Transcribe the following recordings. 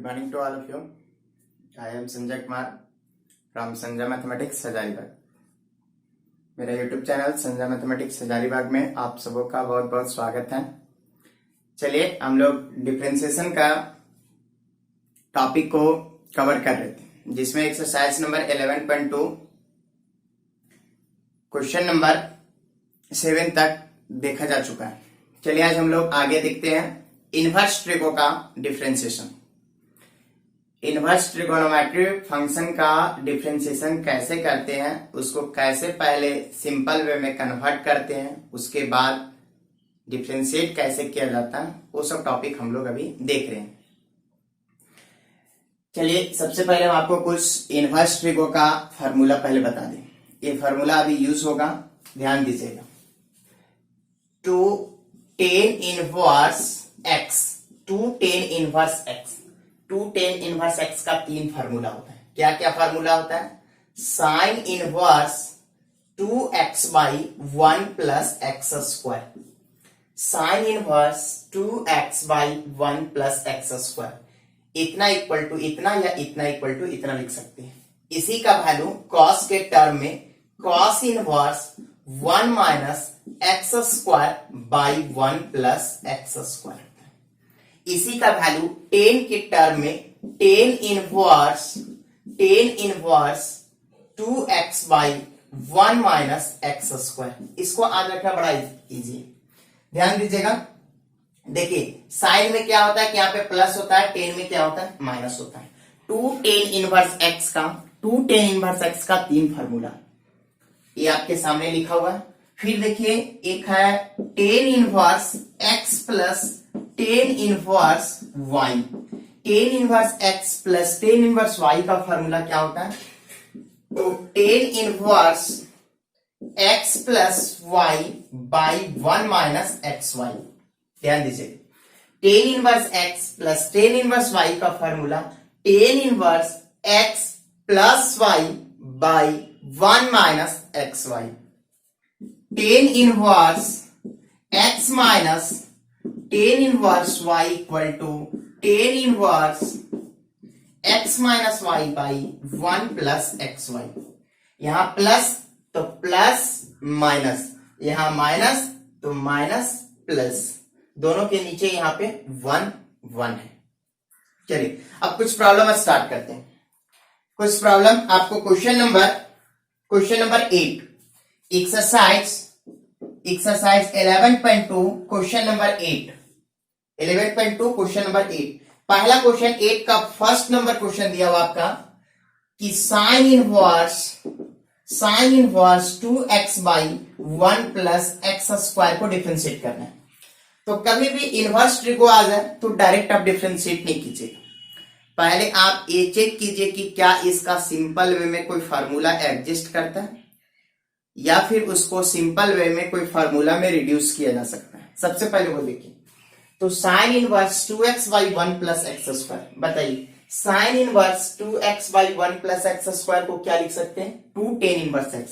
morning to all of you. I am Sanjay Kumar from Sanjay Mathematics Hazaribagh. मेरा YouTube channel Sanjay mathematics Hazaribagh में आप सबों का बहुत बहुत स्वागत है. चलिए हम लोग डिफरेंशिएशन का टॉपिक को कवर कर रहे थे, जिसमें एक्सरसाइज नंबर 11.2 क्वेश्चन नंबर 7 तक देखा जा चुका है. चलिए आज हम लोग आगे देखते हैं इनवर्स ट्रिगो का डिफरेंशिएशन. इनवर्स ट्रिगोनोमेट्री फंक्शन का डिफरेंशिएशन कैसे करते हैं, उसको कैसे पहले सिंपल वे में कन्वर्ट करते हैं, उसके बाद डिफरेंशिएट कैसे किया जाता है, वो सब टॉपिक हम लोग अभी देख रहे हैं. चलिए सबसे पहले हम आपको कुछ इनवर्स ट्रिगो का फार्मूला पहले बता दें. ये फार्मूला अभी यूज होगा, ध्यान दीजिएगा. 2 tan inverse x, 2 tan inverse x, 2 tan inverse x का 3 फार्मूला होता है. क्या क्या फार्मूला होता है? Sign inverse 2x by 1 plus x square. Sign inverse 2x by 1 plus x square. इतना इक्वल टू इतना या इतना इक्वल टू इतना लिख सकते हैं. इसी का वैल्यू कॉस के टर्म में cos inverse 1 minus x square by 1 plus x square. इसी का वैल्यू टेन के टर्म में ten inverse 2x by 1 minus x square. इसको याद रखना बड़ा इजी. ध्यान दीजिएगा. देखिए साइन में क्या होता है कि यहाँ पे प्लस होता है, टेन में क्या होता है माइनस होता है. 2 tan इनवर्स x का 3 फार्मूला ये आपके सामने लिखा हुआ है. फिर देखिए एक है tan inverse x plus tan inverse y. tan inverse x plus tan inverse y का फार्मूला क्या होता है? तो tan inverse x plus y by 1 minus x y. ध्यान दीजिए. tan inverse x plus tan inverse y का formula tan inverse x plus y by 1 minus x y. tan inverse x minus tan inverse y equal to tan inverse x minus y by 1 plus x y. यहां plus तो plus minus, यहां minus तो minus plus, दोनों के नीचे यहां पे 1 1 है. चलिए अब कुछ प्रॉब्लम स्टार्ट करते हैं. कुछ प्रॉब्लम आपको question number 8 exercise 11.2 question number 8 11.2 question number 8. पहला क्वेश्चन 8 का फर्स्ट नंबर क्वेश्चन दिया हुआ आपका कि sign inverse 2x by 1 plus x square को डिफरेंशिएट करना है. तो कभी भी इनवर्स ट्रिगो आ जाए तो डायरेक्ट आप डिफरेंशिएट नहीं कीजिएगा. पहले आप ये चेक कीजिए कि क्या इसका सिंपल वे में कोई फार्मूला एग्जिस्ट करता है या फिर उसको सिंपल वे में कोई फार्मूला में रिड्यूस किया जा सकता है. सबसे पहले वो देखिए. तो sine inverse 2x by 1 plus x square. बताइए sine inverse 2x by 1 plus x square को क्या लिख सकते हैं? 2 tan इनवर्स x.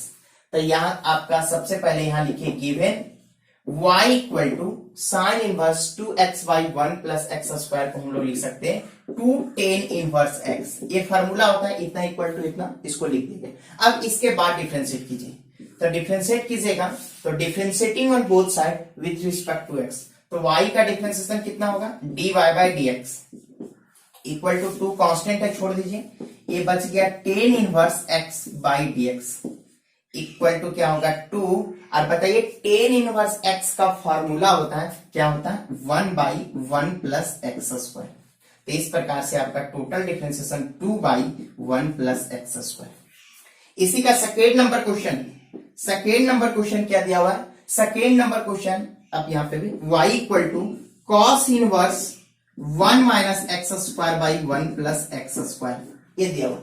तो यहां आपका सबसे पहले यहां लिखिए given y equal to sine inverse 2x by 1 plus x square को हम लोग लिख सकते हैं 2 tan इनवर्स x. ये फार्मूला होता है इतना इक्वल टू इतना, इसको लिख दीजिए. अब इसके बाद डिफरेंशिएट कीजिए. तो डिफरेंशिएट कीजिएगा तो differentiating on both side with respect to x. तो y का डिफरेंशिएशन कितना होगा? dy by dx equal to 2 constant है, छोड़ दीजिए. ये बच गया tan inverse x by dx equal to क्या होगा 2. और बताइए tan इनवर्स x का फार्मूला होता है क्या होता है? 1 बाई 1 प्लस एक्स स्क्वायर. तो इस प्रकार से आपका total differentiation 2 by 1 plus x square. इसी का सेकेंड नंबर क्वेश्चन क्या दिया हुआ है? सेकेंड नंबर क्वेश्चन अब यहाँ पे भी y equal to cos inverse 1 minus x square by 1 plus x square ये दिया हुआ.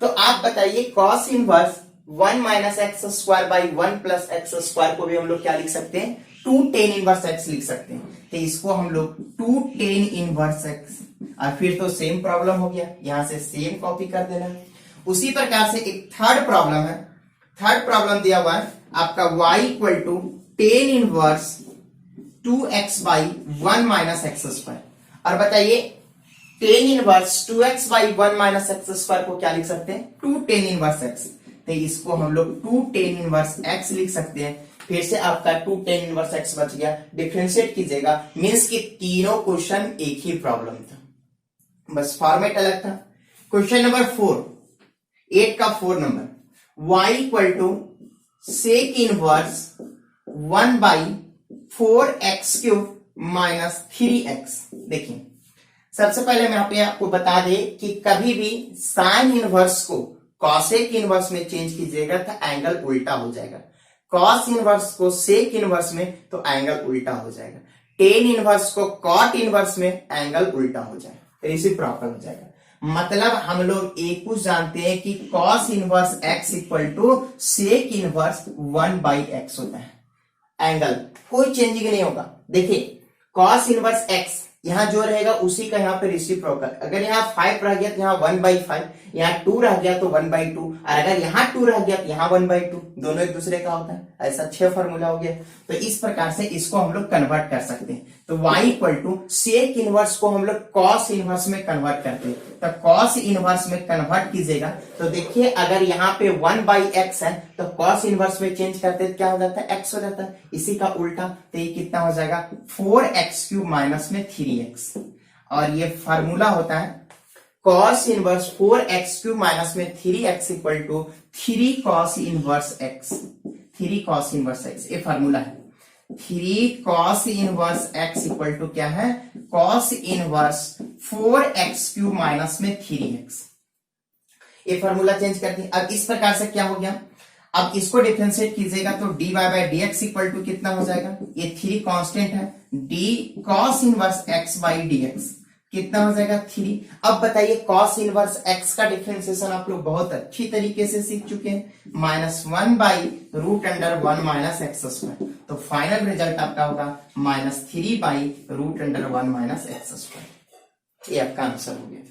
तो आप बताइए cos inverse 1 minus x square by 1 plus x square को भी हम लोग क्या लिख सकते हैं? 2 tan इनवर्स x लिख सकते हैं. तो इसको हम लोग 2 tan इनवर्स x, और फिर तो सेम प्रॉब्लम हो गया, यहां से सेम कॉपी कर देना. उसी प्रकार से एक थर्ड प्रॉब्लम दिया हुआ है आपका y equal to tan inverse 2x by 1 minus x square. और बताइए tan inverse 2x by 1 minus x square को क्या लिख सकते हैं, 2 टेन इनवर्स x। तो इसको हम लोग 2 टेन इनवर्स x लिख सकते हैं। फिर से आपका 2 टेन इनवर्स x बच गया, डिफरेंशिएट कीजिएगा, मीन्स कि तीनों क्वेश्चन एक ही प्रॉब्लम था, बस फॉर्मेट अलग था। क्वेश्चन नंबर 4, 8 का 4 number, y equal to sec inverse 1 by 4x cube minus 3x। देखिए सबसे पहले मैं यहाँ पे आपको बता दे कि कभी भी साइन इनवर्स को कॉसेक इनवर्स में चेंज कीजिएगा तो एंगल उल्टा हो जाएगा, कॉस इनवर्स को सेक इनवर्स में तो एंगल उल्टा हो जाएगा, टेन इनवर्स को कॉट इनवर्स में एंगल उल्टा हो जाएगा, रेसिप्रोकल हो जाएगा। मतलब हम लोग एक कुछ जानते हैं कि cos inverse x equal to sec inverse 1 by x होता है, एंगल कोई चेंजिंग नहीं होगा। देखिए कॉस इनवर्स x यहां जो रहेगा उसी का यहाँ पे रेसिप्रोकल, अगर यहाँ 5 रह गया तो यहाँ 1/5, यहाँ 2 रह गया तो 1/2, और अगर यहाँ 2 रह गया तो यहाँ 1/2, दोनों एक दूसरे का होता है। ऐसा 6 फॉर्मूला हो गया। तो इस प्रकार से इसको हम लोग कन्वर्ट कर सकते हैं। तो y equal to sec inverse को हम लोग कॉस इनवर्स में कन्वर्ट करते हैं। तो कॉस इनवर्स में कन्वर्ट कीजिएगा तो देखिए अगर यहाँ पे 1/x है तो कॉस इनवर्स में चेंज करते तो क्या हो जाता है, x हो जाता है। इसी का उल्टा तो ये कितना हो जाएगा, 4x क्यूब माइनस में 3x, और ये फार्मूला होता है cos inverse 4x cube minus में 3x equal to 3 cos inverse x, 3 cos inverse x, ये फार्मूला है। 3 cos inverse x equal to क्या है, cos inverse 4x cube minus में 3x, ये फार्मूला चेंज करते हैं। अब इस प्रकार से क्या हो गया, अब इसको डिफरेंशिएट कीजिएगा तो dy by dx equal to कितना हो जाएगा, ये 3 कांस्टेंट है, d cos inverse x by dx कितना हो जाएगा 3। अब बताइए cos इनवर्स x का डिफरेंशिएशन आप लोग बहुत अच्छी तरीके से सीख चुके हैं, -1 by root under 1 minus x square. तो फाइनल रिजल्ट आपका होगा -3 by root under 1 minus x square. ये आपका आंसर हो गया।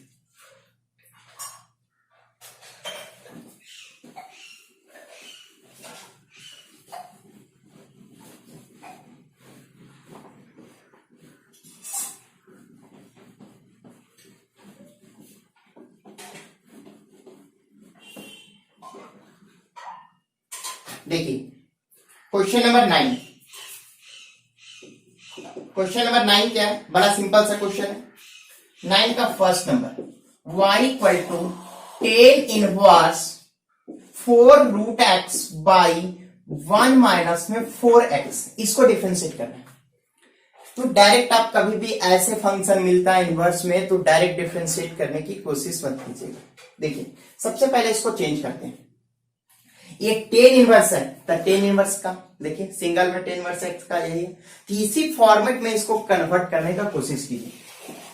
देखिए क्वेश्चन नंबर 9, क्वेश्चन नंबर 9 क्या है, बड़ा सिंपल सा क्वेश्चन है। 9 का first number, y equal to tan inverse 4 root x by 1 minus में 4x, इसको डिफरेंशिएट करना है। तो डायरेक्ट आप कभी भी ऐसे फंक्शन मिलता है इनवर्स में तो डायरेक्ट डिफरेंशिएट करने की कोशिश मत कीजिएगा। देखिए सबसे पहले इसको चेंज करते हैं, ये टेन इनवर्स है तो टेन इनवर्स का, देखिए सिंगल में टेन इनवर्स एक्स का यही है, तो इसी फॉर्मेट में इसको कन्वर्ट करने का कोशिश कीजिए।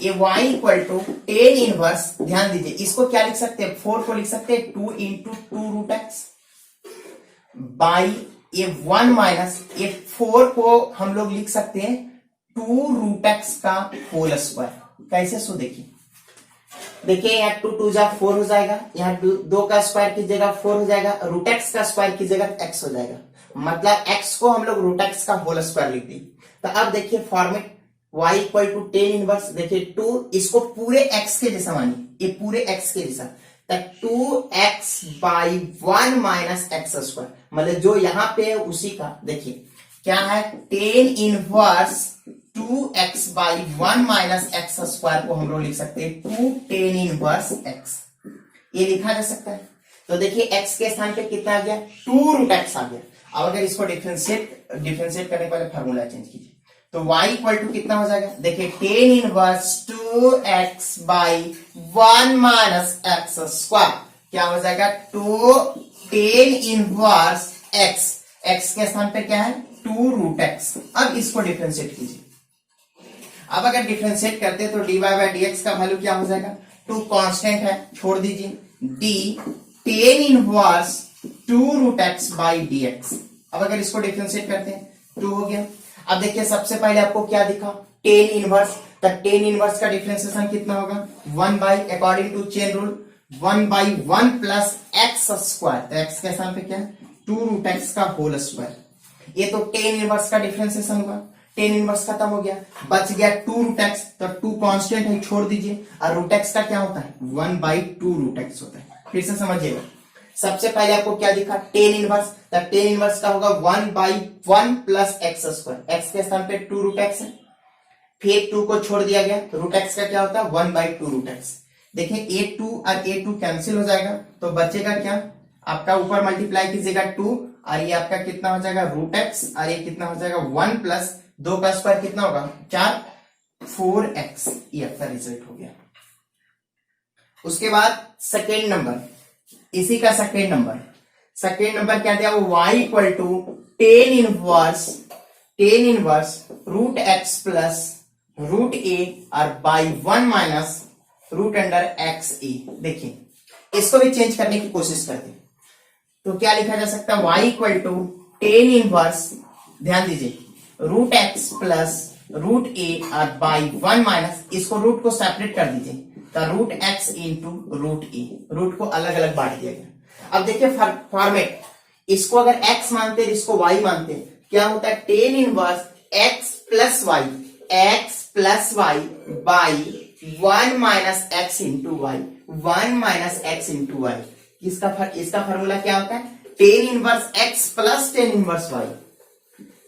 ये y equal to tan inverse, ध्यान दीजिए इसको क्या लिख सकते हैं, 4 को लिख सकते हैं 2 इंटू 2 रूट एक्स बाई ये 1 माइनस ये 4 को हम लोग लिख सकते हैं 2 रूट एक्स का होल स्क्वायर। कैसे, सो देखिए यहाँ 2 2 जा 4 हो जाएगा, यहाँ 2 का स्क्वायर कीजिएगा 4 हो जाएगा, रूट एक्स का स्क्वायर कीजिएगा तो x हो जाएगा, मतलब x को हम लोग रूट एक्स का होल स्क्वायर लिख दी। तो अब देखिए format y equal to tan inverse, देखिए 2 इसको पूरे x के जैसा मानिए, ये पूरे x के जैसा, तो 2x by 1 minus x square, मतलब जो यहाँ पे है उसी का। देखिए क्या है, tan inverse 2x by 1 minus x square को हम लोग लिख सकते हैं 2 टेन इनवर्स x, ये लिखा जा सकता है। तो देखिए x के स्थान पे कितना आ गया, 2 रूट एक्स आ गया। अब अगर इसको डिफरेंशिएट करने वाले फार्मूला चेंज कीजिए तो y इक्वल टू कितना हो जाएगा, देखिए tan inverse 2x by 1 minus x square क्या हो जाएगा, 2 टेन इनवर्स x के स्थान पे क्या है 2 रूट एक्स। अब इसको डिफरेंशिएट कीजिए, अब अगर डिफरेंशिएट करते हैं तो dy बाई dx का वैल्यू क्या हो जाएगा, 2 कांस्टेंट है छोड़ दीजिए, d tan inverse 2 root x by dx। अब अगर इसको डिफरेंशिएट करते हैं 2 हो गया। अब देखिए सबसे पहले आपको क्या दिखा, टेन इनवर्स, तो टेन इनवर्स का डिफरेंशिएशन कितना होगा 1 by, according to chain rule 1 by 1 plus x square, तो एक्स के स्थान पे क्या है 2 रूट एक्स का होल स्क्वायर। ये तो टेन इनवर्स का डिफरेंशिएशन हुआ। टेन इनवर्स खत्म हो गया, बच गया 2 रूट एक्स, तो 2 कांस्टेंट है छोड़ दीजिए, और रूट एक्स का क्या होता है 1/2 रूट एक्स होता है। फिर से समझिएगा, सबसे पहले आपको क्या दिखा टेन इनवर्स, तो टेन इनवर्स का होगा 1/1 प्लस एक्स स्क्वायर, एक्स के स्थान पे 2 रूट एक्स है, फिर 2 को छोड़ दिया गया, रूट एक्स का क्या होता है 1/2 रूट एक्स। देखिए a2 और a2 कैंसिल हो जाएगा, तो बचेगा क्या आपका, ऊपर मल्टीप्लाई कीजिएगा 2, और ये आपका कितना हो जाएगा रूट एक्स, और ये कितना हो जाएगा 1 प्लस 2 का स्क्वायर कितना होगा 4, 4x, ये आपका रिजल्ट हो गया। उसके बाद सेकेंड नंबर, इसी का सेकेंड नंबर क्या दिया वो y equal to tan inverse root x plus root a और by 1 minus root under x a. देखिए इसको भी चेंज करने की कोशिश करते हैं, तो क्या लिखा जा सकता है y equal to tan inverse, ध्यान दीजिए root x plus root a और बाई 1 माइनस, इसको रूट को सेपरेट कर दीजिए, तो root x into root a, root को अलग अलग बांट दिया गया। अब देखिए फॉर्मेट, इसको अगर x मानते हैं, इसको y मानते हैं, क्या होता है tan inverse x plus y by 1 minus x into y, 1 minus x into y. इसका फॉर्मूला क्या होता है tan inverse x plus tan inverse y,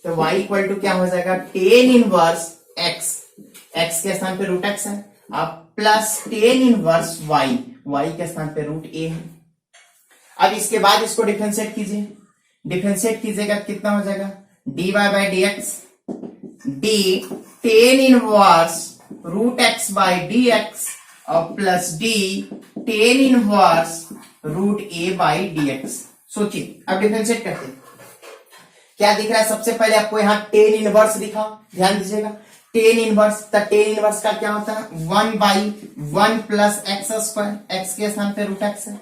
तो y इक्वल टू क्या हो जाएगा टेन इनवर्स x के स्थान पे रूट x है, अब प्लस टेन इनवर्स y के स्थान पे रूट a है। अब इसके बाद इसको डिफरेंशिएट कीजिएगा, कितना हो जाएगा dy by d x, d tan inverse root x by d x और plus d tan inverse root a by d x. सोचिए अब डिफरेंशिएट करते हैं, क्या दिख रहा है सबसे पहले आपको यहाँ टेन इनवर्स दिखा, ध्यान दीजिएगा टेन इनवर्स, तो टेन इनवर्स का क्या होता है 1/1 प्लस एक्स स्क्वायर, एक्स के स्थान पे रूट एक्स है,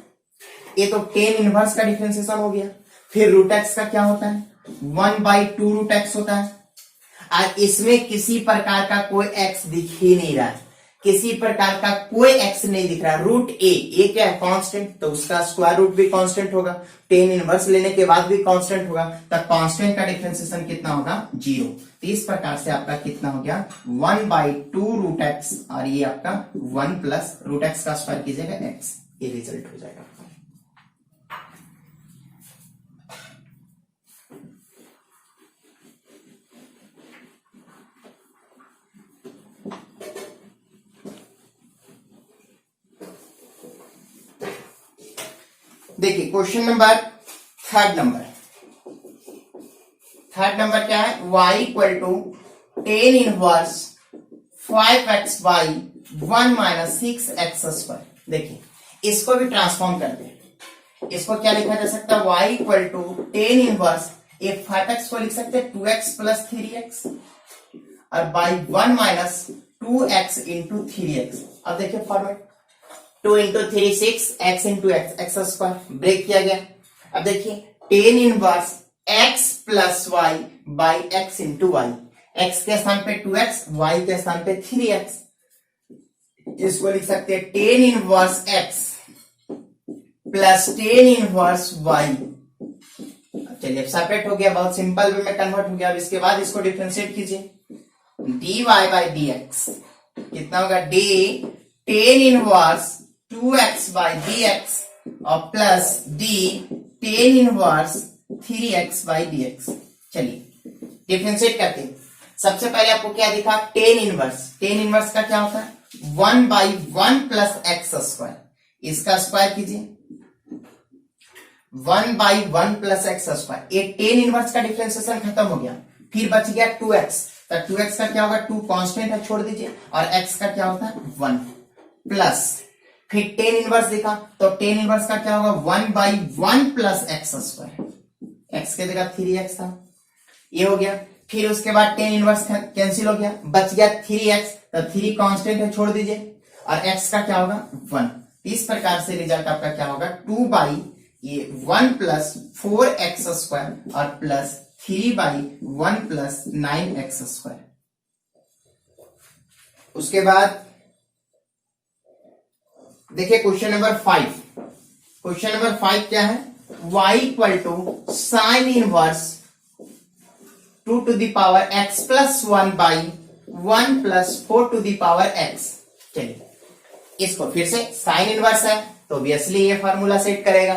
ये तो टेन इनवर्स का डिफरेंशिएशन हो गया। फिर रूट एक्स का क्या होता है 1/2 रूट एक्स होता है, और इसमें किसी प्रकार का कोई x दिख ही नहीं रहा है, किसी प्रकार का कोई x नहीं दिख रहा, रूट ए क्या है कांस्टेंट, तो उसका स्क्वायर रूट भी कांस्टेंट होगा, टेन इनवर्स लेने के बाद भी कांस्टेंट होगा, तो कांस्टेंट का डिफरेंशिएशन कितना होगा 0। तो इस प्रकार से आपका कितना हो गया 1/2 रूट एक्स, और ये आपका 1 प्लस रूट एक्स का स्क्वायर कीजिएगा x, ये रिजल्ट हो जाएगा। देखिए क्वेश्चन नंबर थर्ड नंबर क्या है y equal to tan inverse 5x by 1 minus 6x square. देखिए इसको भी ट्रांसफॉर्म करते हैं, इसको क्या लिखा जा सकता है y equal to tan inverse, ये 5x को लिख सकते हैं 2x प्लस 3x और by 1 minus 2x into 3x। अब देखिए format 2 into 3 6, x into x square break किया गया। अब देखिए tan inverse x plus y by x into y, x के स्थान पे 2x, y के स्थान पे 3x, इसको लिख सकते हैं ten inverse x plus tan inverse y। चलिए सेपरेट हो गया, बहुत सिंपल वे में कन्वर्ट हो गया। अब इसके बाद इसको डिफरेंशिएट कीजिए, dy बाई डी एक्स कितना होगा d tan inverse 2x by d x और plus d tan inverse 3x by d x. चलिए डिफरेंशिएट करते हैं, सबसे पहले आपको क्या दिखा टेन इनवर्स का क्या होता है 1/1 प्लस एक्स स्क्वायर, इसका स्क्वायर कीजिए 1/1 प्लस एक्स स्क्वायर, ये टेन इनवर्स का डिफरेंशिएशन खत्म हो गया। फिर बच गया 2x, तो 2x का क्या होगा 2 कांस्टेंट है छोड़ दीजिए, और x का क्या होता है 1 प्लस, फिर टेन इनवर्स देखा तो टेन इनवर्स का क्या होगा 1/1 प्लस एक्स स्क्वायर, एक्स के जगह 3x था, ये हो गया। फिर उसके बाद टेन इनवर्स कैंसिल हो गया, बच गया 3x, तो 3 कांस्टेंट है छोड़ दीजिए, और x का क्या होगा 1। इस प्रकार से रिजल्ट आपका क्या होगा 2/1 प्लस 4x स्क्वायर और प्लस 3/1 प्लस 9x स्क्वायर। उसके बाद देखिए क्वेश्चन नंबर 5 क्या है y equal to sine inverse 2 to the power x plus 1 by 1 plus 4 to the power x। चलिए इसको फिर से साइन इनवर्स है तो ऑब्वियसली ये फॉर्मूला सेट करेगा।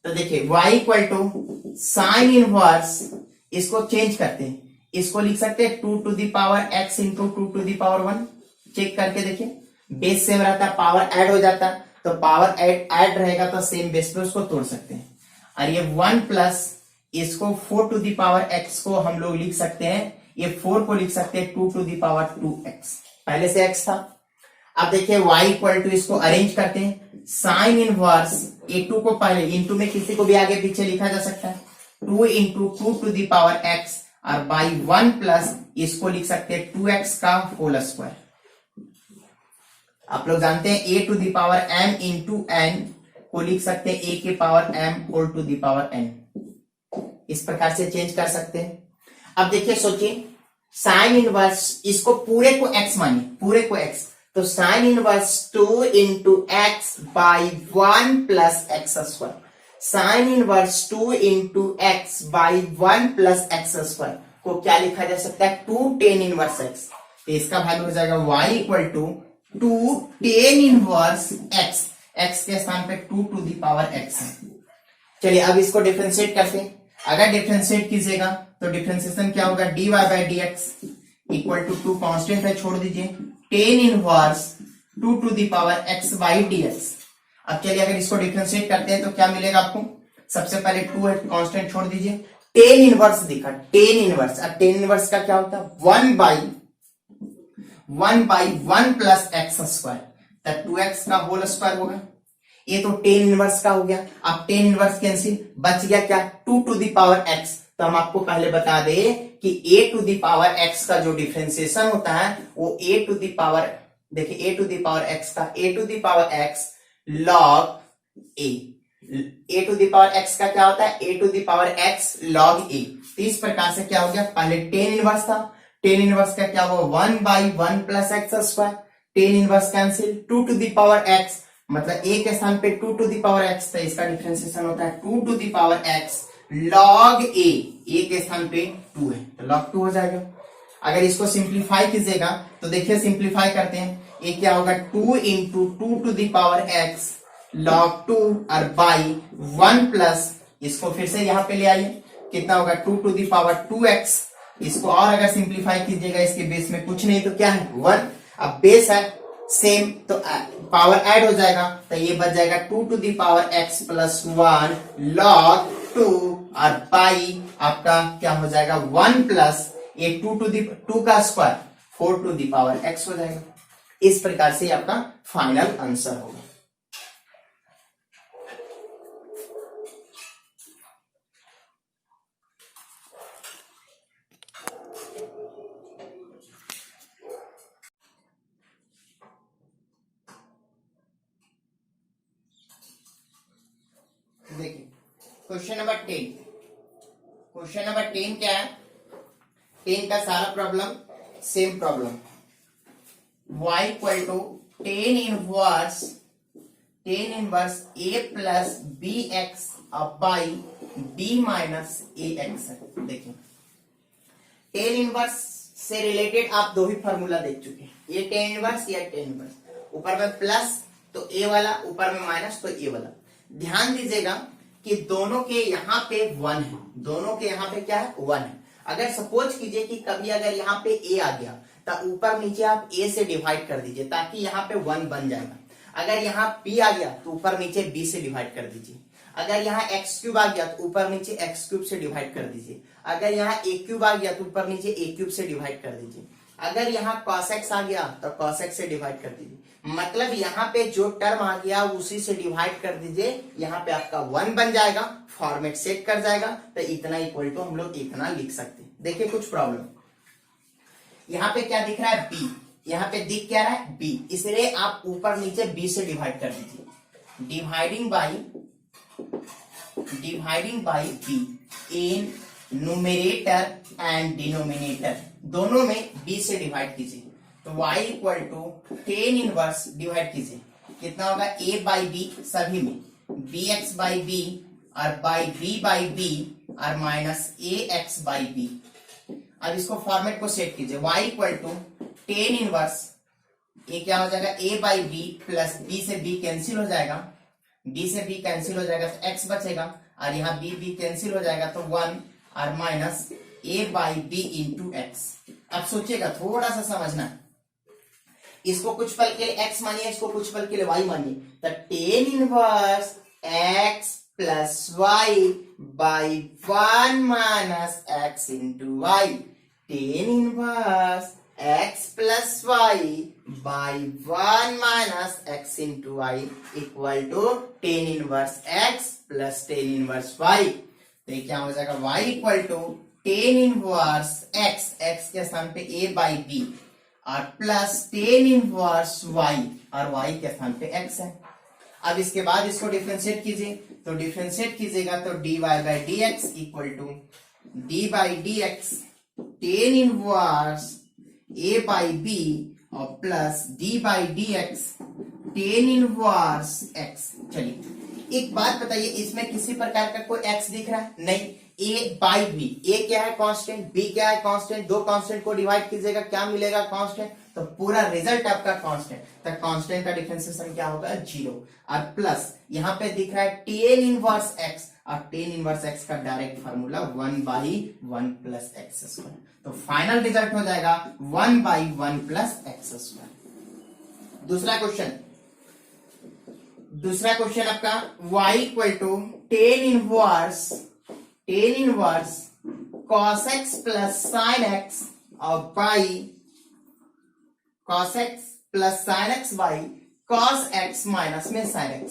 तो देखिए y equal to sine inverse, इसको चेंज करते हैं, इसको लिख सकते हैं 2 to the power x into 2 to the power 1। Check करके देखिए, बेस सेम रहता है, पावर ऐड हो जाता है, तो पावर ऐड रहेगा तो सेम बेस पे उसको तोड़ सकते हैं। और ये 1 प्लस इसको 4 टू द पावर x को हम लोग लिख सकते हैं, ये 4 को लिख सकते हैं 2 टू द पावर 2x, पहले से x था। अब देखिए y इक्वल टू, इसको अरेंज करते हैं, साइन इनवर्स a2 को पहले इंटू में किसी को भी आगे पीछे लिखा जा सकता है, 2 into 2 to the power x और बाई 1 प्लस इसको लिख सकते हैं 2x का होल स्क्वायर। आप लोग जानते हैं a to the power m into n को लिख सकते हैं a के power m whole to the power n, इस प्रकार से चेंज कर सकते हैं। अब देखिए सोचिए, साइन इनवर्स, इसको पूरे को x मानिए, पूरे को x, तो sine inverse 2 into x by 1 plus x square, sign inverse 2 into x by 1 plus x square को क्या लिखा जा सकता है, 2 टेन इनवर्स एक्स। तो इसका वैल्यू हो जाएगा y equal to 2 tan inverse x, x के स्थान पे 2 टू द पावर x है। चलिए अब इसको डिफरेंशिएट करते हैं। अगर डिफरेंशिएट कीजिएगा तो डिफरेंशिएशन क्या होगा, dy by d x equal to 2 constant है, छोड़ दीजिए, tan inverse 2 to the power x by d x. अब चलिए अगर इसको डिफरेंशिएट करते हैं तो क्या मिलेगा आपको, सबसे पहले 2 है, कांस्टेंट छोड़ दीजिए, टेन इनवर्स दिखा, टेन इनवर्स। अब टेन इनवर्स का क्या होता है, 1 बाई 1 प्लस एक्स स्क्वायर, तब 2x का होल स्क्वायर होगा। ये तो टेन इनवर्स का हो गया। अब टेन इनवर्स कैंसिल, बच गया क्या, 2 टू द पावर x। तो हम आपको पहले बता दें कि a to the power x का जो डिफरेंशिएशन होता है वो a टू द पावर, देखिए a to the power x का a to the power x log a to the power x का क्या होता है, a to the power x log a। तो इस प्रकार से क्या हो गया, पहले टेन इनवर्स था, टेन इनवर्स का क्या होगा, 1 by 1 plus x square, tan inverse cancel, 2 to the power x, मतलब a के स्थान पे 2 टू द पावर x, तो इसका डिफरेंशिएशन होता है 2 to the power x log a, a के स्थान पे 2 है तो log 2 हो जाएगा। अगर इसको सिंप्लीफाई कीजिएगा तो देखिए, सिंप्लीफाई करते हैं, ये क्या होगा, 2 into 2 to the power x log 2 और बाई 1 प्लस, इसको फिर से यहाँ पे ले आइए, कितना होगा, 2 टू द पावर 2x। इसको और अगर सिंप्लीफाई कीजिएगा, इसके बेस में कुछ नहीं तो क्या है, 1। अब बेस है सेम तो पावर ऐड हो जाएगा, तो ये बच जाएगा 2 to the power x plus 1 log 2 और बाई आपका क्या हो जाएगा, 1 प्लस ये 2 का square 4 to the power x हो जाएगा। इस प्रकार से आपका फाइनल आंसर होगा। देखिए क्वेश्चन नंबर 10, क्वेश्चन नंबर 10 क्या है, 10 का सारा problem same problem, y equal to tan inverse a plus b x अब by b minus a x है। देखिए टेन इनवर्स से रिलेटेड आप दो ही फॉर्मूला देख चुके हैं, ये टेन इनवर्स या टेन इनवर्स, ऊपर में प्लस तो a वाला, ऊपर में माइनस तो a वाला। ध्यान दीजिएगा कि दोनों के यहाँ पे 1 है, दोनों के यहाँ पे क्या है, 1 है। अगर सपोज कीजिए कि कभी अगर यहाँ पे a आ गया तो ऊपर नीचे आप a से डिवाइड कर दीजिए ताकि यहाँ पे 1 बन जाएगा। अगर यहाँ b आ गया तो ऊपर नीचे b से डिवाइड कर दीजिए। अगर यहाँ एक्स क्यूब आ गया तो ऊपर नीचे एक्स क्यूब से डिवाइड कर दीजिए। अगर यहाँ a क्यूब आ गया तो ऊपर नीचे a क्यूब से डिवाइड कर दीजिए। अगर यहाँ cos x आ गया तो cos x से डिवाइड कर दीजिए। मतलब यहाँ पे जो टर्म आ गया उसी से डिवाइड कर दीजिए, यहाँ पे आपका 1 बन जाएगा, फॉर्मेट सेट कर जाएगा, तो इतना इक्वल टू हम लोग इतना लिख सकते हैं। देखिए कुछ प्रॉब्लम, यहाँ पे क्या दिख रहा है, b, यहाँ पे दिख क्या रहा है, b, इसलिए आप ऊपर नीचे b से डिवाइड कर दीजिए। Dividing by b in numerator and denominator, दोनों में b से डिवाइड कीजिए। तो y equal to tan inverse divide कीजिए, कितना होगा, a बाई बी, सभी में bx बाई बी और बाई b बाई बी और माइनस ax बाई बी। अब इसको फॉर्मेट को सेट कीजिए, y equal to tan inverse, ये क्या हो जाएगा a by b plus b से b कैंसिल हो जाएगा, b से b कैंसिल हो जाएगा तो x बचेगा, और यहाँ b कैंसिल हो जाएगा तो 1 और minus a by b into x. अब सोचिएगा, थोड़ा सा समझना, इसको कुछ पल के लिए x मानिए, इसको कुछ पल के लिए y मानिए, तो tan inverse x plus y by 1 minus x into y, tan inverse x plus y by 1 minus x into y equal to tan inverse x plus tan inverse y। तो ये क्या हो जाएगा, y equal to tan inverse x के स्थान पे a by b और plus tan inverse y, और y के स्थान पे x है। अब इसके बाद इसको डिफरेंशिएट कीजिए, तो डिफरेंशिएट कीजिएगा तो dy by d x equal to d by d x tan inverse a by b और plus d by d x tan inverse x। चलिए एक बात बताइए, इसमें किसी प्रकार का कोई x दिख रहा है? नहीं। a बाई बी, a क्या है कांस्टेंट, b क्या है कांस्टेंट, दो कांस्टेंट को डिवाइड कीजिएगा क्या मिलेगा, कांस्टेंट, तो पूरा रिजल्ट आपका कांस्टेंट, तो कांस्टेंट का डिफरेंशिएशन क्या होगा, 0, और प्लस यहाँ पे दिख रहा है टेन इनवर्स x, और टेन इनवर्स x का direct formula 1 by 1 plus x square, तो फाइनल रिजल्ट हो जाएगा 1 बाई 1 प्लस एक्स स्क्वायर। दूसरा क्वेश्चन आपका y equal to tan inverse cos x plus sine x और by cos x plus sine x by cos x minus में sin x।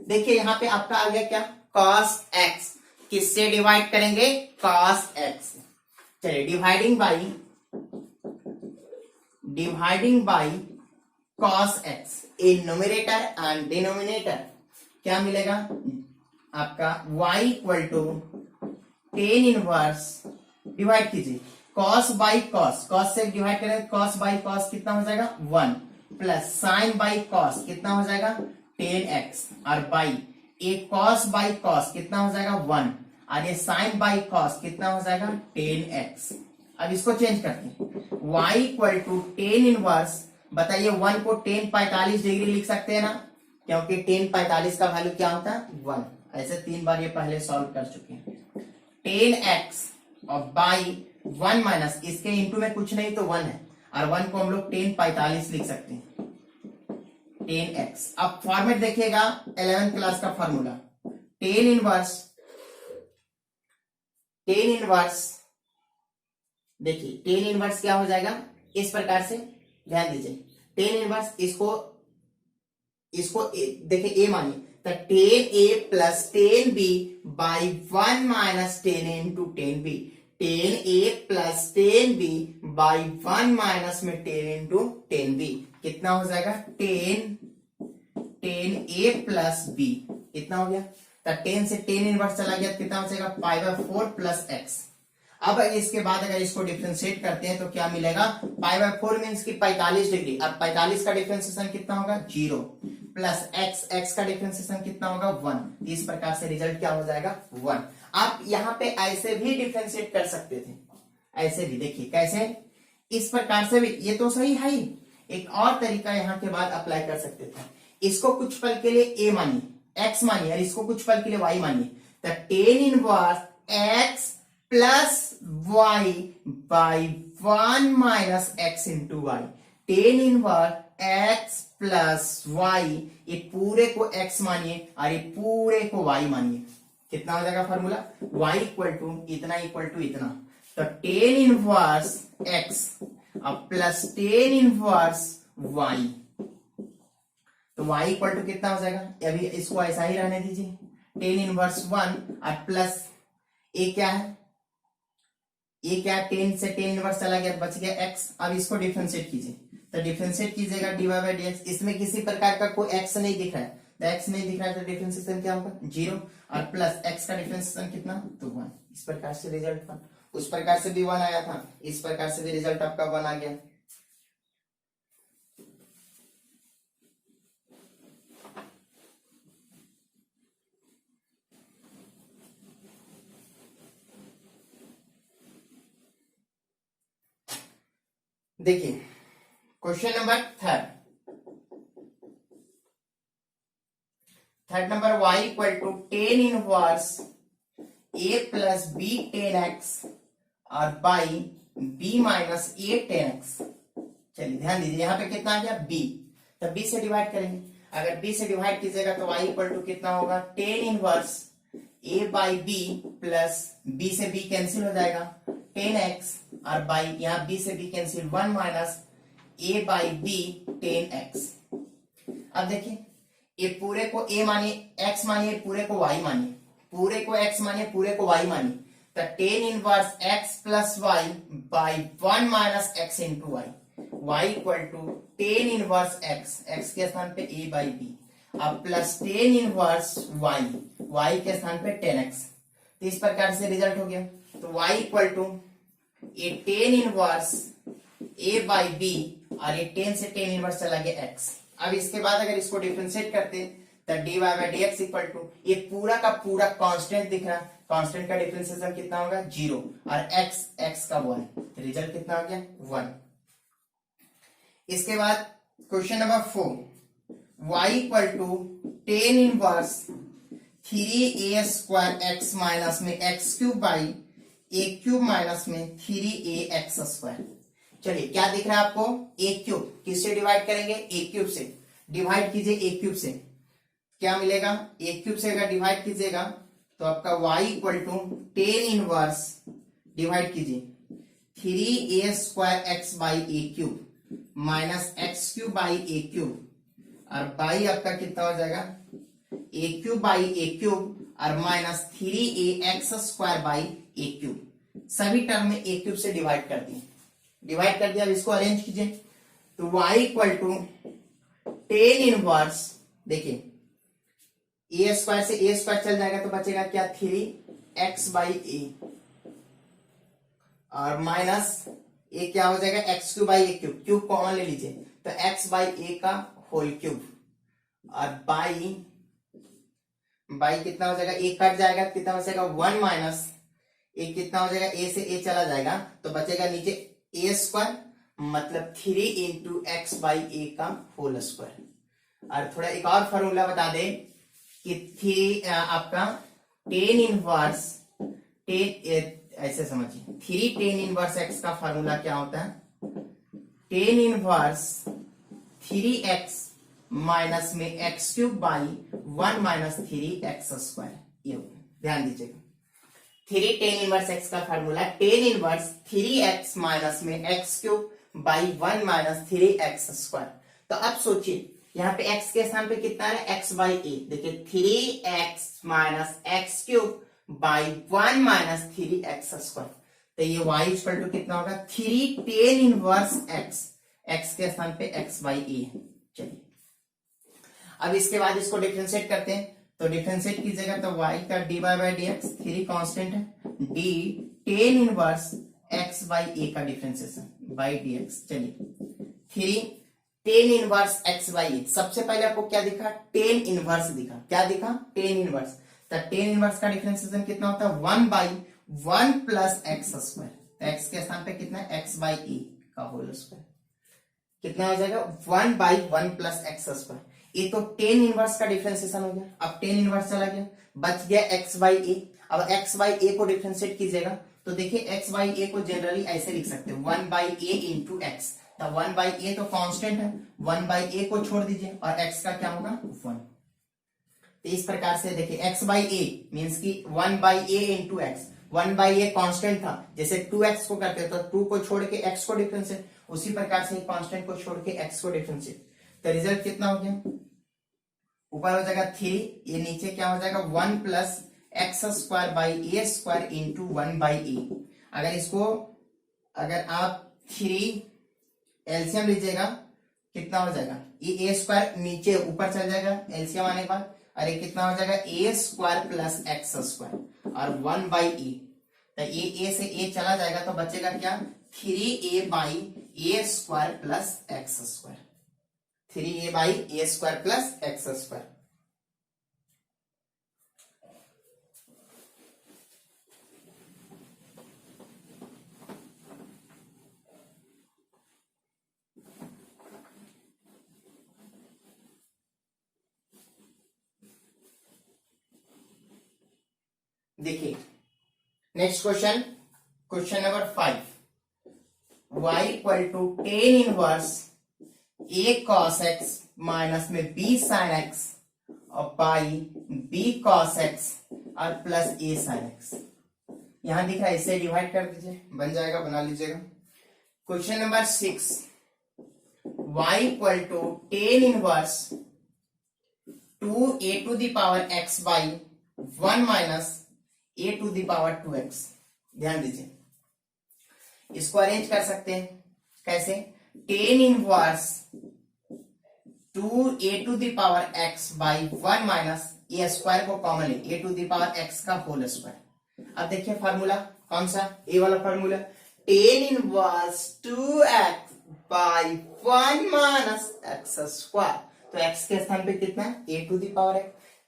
देखिए यहां पे आपका आ गया क्या, cos x, किससे डिवाइड करेंगे, cos x। चलिए dividing by cos x in numerator and denominator, क्या मिलेगा आपका y equal to tan inverse, divide कीजिए cos बाई cos से डिवाइड करें, cos बाई cos कितना हो जाएगा 1, प्लस sin बाई cos कितना हो जाएगा 10x, और बाई ये cos बाई cos कितना हो जाएगा 1, और ये sin बाई cos कितना हो जाएगा 10x। अब इसको चेंज करते हैं, y equal to tan inverse, बताइए 1 को 10 45 डिग्री लिख सकते हैं ना, क्योंकि 10 45 का वैल्यू क्या होता है 1, ऐसे 3 बार ये पहले सॉल्व कर चुके हैं। 10x और बाई 1 माइनस, इसके इंटू में कुछ नहीं तो 1 है, और 1 को हम लोग 10 45 लिख सकते हैं 10x। अब फॉर्मेट देखिएगा 11th क्लास का फॉर्मूला, टेन इनवर्स, देखिए टेन इनवर्स क्या हो जाएगा इस प्रकार से, ध्यान दीजिए, टेन इनवर्स इसको देखिए a मानिए, तो tan a plus tan b by 1 minus tan into tan b, tan a plus tan b by 1 minus में टेन इंटू टेन बी, कितना हो जाएगा टेन ए प्लस बी, कितना हो गया, तो 10 से टेन इनवर्स चला गया, कितना हो जाएगा पाई बाय 4 प्लस एक्स। अब इसके बाद अगर इसको डिफरेंशिएट करते हैं तो क्या मिलेगा, पाई बाय 4 मीन्स की 45 डिग्री, अब 45 का डिफरेंशिएशन कितना होगा 0, प्लस एक्स का डिफरेंशिएशन कितना होगा 1, इस प्रकार से रिजल्ट क्या हो जाएगा 1। आप यहाँ पे ऐसे भी डिफरेंशिएट कर सकते थे, ऐसे भी, देखिए कैसे, इस प्रकार से भी, ये तो सही है ही, एक और तरीका यहाँ के बाद अप्लाई कर सकते थे, इसको कुछ पल के लिए a मानिए, x मानिए, और इसको कुछ पल के लिए y मानिए, तो tan inverse x plus y by 1 minus x into y, tan inverse x plus y, ये पूरे को x मानिए और ये पूरे को y मानिए, कितना हो जाएगा फॉर्मूला, y इक्वल टू इतना इक्वल टू इतना, तो टेन इनवर्स x अब प्लस टेन इनवर्स y, तो y इक्वल टू कितना हो जाएगा, अभी इसको ऐसा ही रहने दीजिए, टेन इनवर्स 1 और प्लस ए क्या है, ये क्या, 10 से 10 इनवर्स चला गया, बच गया x। अब इसको डिफरेंशिएट कीजिए, तो डिफरेंशिएट कीजिएगा dy बाई dx, इसमें किसी प्रकार का कोई x नहीं दिख रहा है, तो x नहीं दिख रहा है तो डिफरेंशिएशन क्या होगा 0, और प्लस x का डिफरेंशिएशन कितना तो 1, इस प्रकार से रिजल्ट 1, उस प्रकार से भी 1 आया था, इस प्रकार से भी रिजल्ट आपका 1 आ गया। देखिए question number third number y equal to tan inverse a plus b tan x और by b minus a tan x. चलिए ध्यान दीजिए, यहाँ पे कितना आ गया b, तब b से डिवाइड करेंगे। अगर b से डिवाइड कीजिएगा तो y इक्वल टू कितना होगा, tan inverse a by b plus b से b कैंसिल हो जाएगा, टेन एक्स और बाई यहाँ b से b cancel, one minus a by b tan x. अब देखिए ये पूरे को a मानिए, x मानिए, पूरे को y मानिए, पूरे को x मानिए, पूरे को y मानिए, तो tan inverse x plus y by one minus x into y, y equal to tan inverse x के स्थान पे a बाई बी, अब प्लस टेन इनवर्स y के स्थान पे टेन एक्स। तो इस प्रकार से रिजल्ट हो गया। तो y इक्वल टू ये tan inverse a by b और ये टेन से टेन इनवर्स चला गया x। अब इसके बाद अगर इसको डिफरेंशिएट करते तो dy by d x equal to ये पूरा का पूरा कांस्टेंट दिख रहा, कांस्टेंट का डिफरेंशिएशन कितना होगा, जीरो, और x का 1, तो रिजल्ट कितना हो गया, 1। इसके बाद question number 4, y equal to tan inverse three a square x minus में x cube by a cube minus में थ्री ए एक्स स्क्वायर। चलिए क्या दिख रहा है आपको, ए क्यूब, किससे डिवाइड करेंगे, ए क्यूब से। डिवाइड कीजिए ए क्यूब से, क्या मिलेगा, ए क्यूब से अगर डिवाइड कीजिएगा तो आपका y equal to tan inverse, divide कीजिए three a square x by a cube minus x cube by a cube, और बाई आपका कितना हो जाएगा, a cube by a cube और minus three a x square by a cube. सभी term में a cube से डिवाइड कर दिए, डिवाइड कर दिया। अब इसको अरेंज कीजिए तो y equal to tan inverse, देखिए ए स्क्वायर से ए स्क्वायर चल जाएगा तो बचेगा क्या, थ्री एक्स बाई ए और माइनस ए क्या हो जाएगा, x cube by a cube, cube common ले लीजिए तो एक्स बाई ए का होल क्यूब, और बाई कितना हो जाएगा, ए कट जाएगा, कितना बचेगा, वन माइनस ए कितना हो जाएगा, ए से ए चला जाएगा तो बचेगा नीचे ए स्क्वायर, मतलब three into x by a का होल स्क्वायर। और थोड़ा एक और फॉर्मूला बता दे कि थ्री आपका टेन इनवर्स, ऐसे समझिए, थ्री टेन इनवर्स एक्स का फॉर्मूला क्या होता है, tan inverse three x minus में x cube by one minus three x square. ये ध्यान दीजिएगा, थ्री टेन इनवर्स एक्स का formula tan inverse three x minus में x cube by one minus three x square. तो अब सोचिए यहाँ पे x के स्थान पे कितना है, x बाई ए, देखिए three x minus x cube by one minus three x square, तो ये y इक्वल टू कितना होगा, थ्री टेन इनवर्स x के स्थान पे x बाई ए है। चलिए अब इसके बाद इसको डिफरेंशिएट करते हैं, तो डिफरेंशिएट कीजिएगा तो y का d y by d x, three constant है, d tan inverse x by a का डिफरेंशिएशन बाई डी एक्स। चलिए three tan inverse x by a, सबसे पहले आपको क्या दिखा, टेन इनवर्स दिखा, क्या दिखा, टेन इनवर्स, तो टेन इनवर्स का डिफरेंशिएशन कितना होता है, one by one plus x square, तो एक्स के स्थान पे कितना है, एक्स बाई ए का होल स्क्वायर, कितना हो जाएगा, one by one plus x square. ये तो टेन इनवर्स का डिफरेंशिएशन हो गया। अब टेन इनवर्स चला गया, बच गया एक्स बाई ए। अब एक्स बाई ए को डिफरेंशिएट कीजिएगा तो देखिए एक्स बाई ए को जनरली ऐसे लिख सकते हैं, one by A into x, तो वन बाई ए तो कांस्टेंट है, वन बाई ए को छोड़ दीजिए और एक्स का क्या होगा, वन। तो इस प्रकार से देखिए एक्स बाई ए मीन्स की one by A into x, one by a constant था, जैसे टू एक्स को करते तो टू को छोड़ के एक्स को डिफरेंशिएट, उसी प्रकार से कॉन्स्टेंट को छोड़ के एक्स को डिफरेंशिएट, तो रिजल्ट कितना हो गया, ऊपर हो जाएगा थ्री, ये नीचे क्या हो जाएगा, one plus x square by a square into one by a. अगर इसको अगर आप थ्री एलसीएम लीजिएगा कितना हो जाएगा, ये ए स्क्वायर नीचे ऊपर चल जाएगा एलसीएम आने के बाद, और ये कितना हो जाएगा, ए स्क्वायर प्लस एक्स स्क्वायर और वन बाई ए, तो ये ए से ए चला जाएगा तो बचेगा क्या, three a by a square plus x square, three a by a square plus x square. देखिए next question, question number 5, y equal to tan inverse a cos x minus में b sin x और by b cos x और plus a sin x। यहां दिख रहा है, इसे divide कर दीजिए, बन जाएगा, बना लीजिएगा। Question number 6, y equal to tan inverse 2a to the power x by 1 minus a to the power 2x। ध्यान दीजिए, इसको अरेंज कर सकते हैं कैसे, tan inverse 2a to the power x by 1 minus a square को common ले, a to the power x का होल स्क्वायर। अब देखिए फार्मूला कौन सा, ए वाला फार्मूला, tan inverse 2x by 1 minus x square. तो x के स्थान पे कितना है, a to the power x,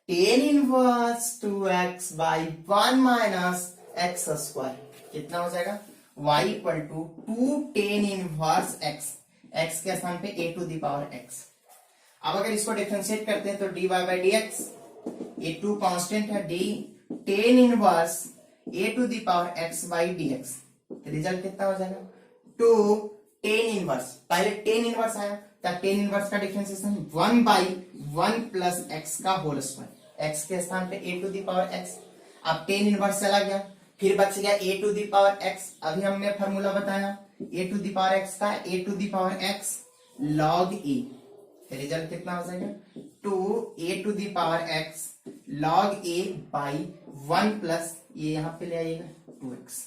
tan inverse 2x by 1 minus x square कितना हो जाएगा, y equal to 2 tan inverse x, x के स्थान पे a to the power x। अब अगर इसको डिफरेंशिएट करते हैं तो dy बाई dx, ये 2 कांस्टेंट है, d tan inverse a to the power x by dx। Result कितना हो जाएगा, 2 टेन इनवर्स, पहले टेन इनवर्स आया तब टेन इनवर्स का डिफरेंशिएशन 1 बाई 1 प्लस x का होल स्क्वायर, x के स्थान पे a to the power x। अब टेन इनवर्स चला गया, फिर बच गया a to the power x। अभी हमने फार्मूला बताया a to the power x का, a to the power x log e। Result कितना हो जाएगा, 2a to the power x log a by 1 plus ये यहां पे ले आइएगा 2x।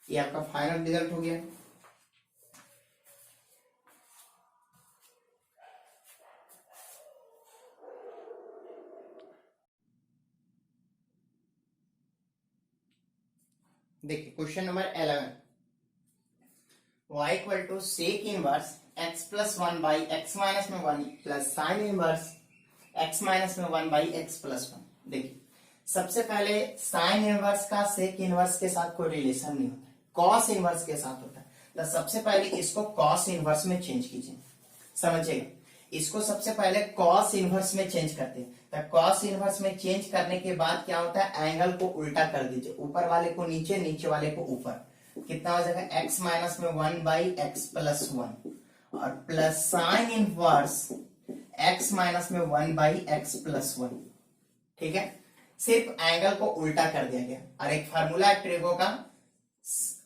ये आपका फाइनल रिजल्ट हो गया। देखिए question number 11, y equal to sec inverse x plus 1 by x minus में 1 plus sine inverse x minus में 1 बाई एक्स प्लस 1। देखिए सबसे पहले साइन इनवर्स का सेक इनवर्स के साथ कोई रिलेशन नहीं होता है, कॉस इनवर्स के साथ होता है। तो सबसे पहले इसको कॉस इनवर्स में चेंज कीजिए, समझिएगा, इसको सबसे पहले कॉस इनवर्स में चेंज करते हैं। तो कॉस इनवर्स में चेंज करने के बाद क्या होता है, एंगल को उल्टा कर दीजिए, ऊपर वाले को नीचे, नीचे वाले को ऊपर। कितना हो जाएगा, x माइनस में 1 बाई एक्स प्लस 1 और plus sine inverse x minus में 1 बाई एक्स प्लस 1। ठीक है, सिर्फ एंगल को उल्टा कर दिया गया। और एक फार्मूला है ट्रिगो का,